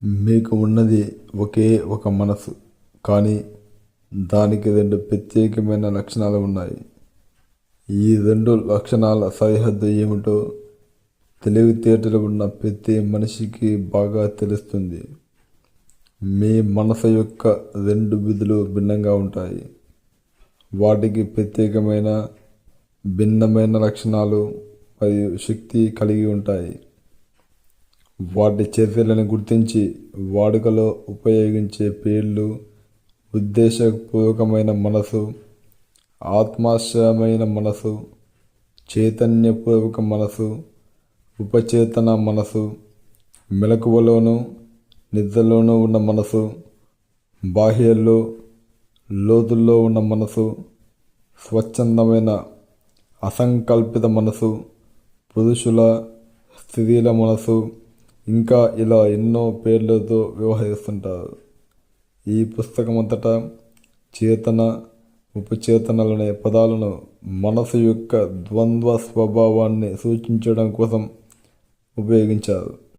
మీకు ఉన్నది ఒకే ఒక మనసు, కానీ దానికి రెండు ప్రత్యేకమైన లక్షణాలు ఉన్నాయి. ఈ రెండు లక్షణాల సరిహద్దు ఏమిటో తెలివితేటలు ఉన్న ప్రతి మనిషికి బాగా తెలుస్తుంది. మీ మనసు యొక్క రెండు విధులు భిన్నంగా ఉంటాయి. వాటికి ప్రత్యేకమైన భిన్నమైన లక్షణాలు మరియు శక్తి కలిగి ఉంటాయి. వాటి చర్యలను గుర్తించి వాడుకలో ఉపయోగించే పేర్లు ఉద్దేశపూర్వకమైన మనసు, ఆత్మాశ్రయమైన మనసు, చైతన్యపూర్వక మనసు, ఉపచేతన మనసు, మెలకువలోనూ నిద్రలోనూ ఉన్న మనసు, బాహ్యంలో లోతుల్లో ఉన్న మనసు, స్వచ్ఛందమైన అసంకల్పిత మనసు, పురుషుల స్త్రీల మనసు, ఇంకా ఇలా ఎన్నో పేర్లతో వ్యవహరిస్తుంటారు. ఈ పుస్తకమంతటా చేతన, ఉపచేతనలనే పదాలను మనసు యొక్క ద్వంద్వ స్వభావాన్ని సూచించడం కోసం ఉపయోగించారు.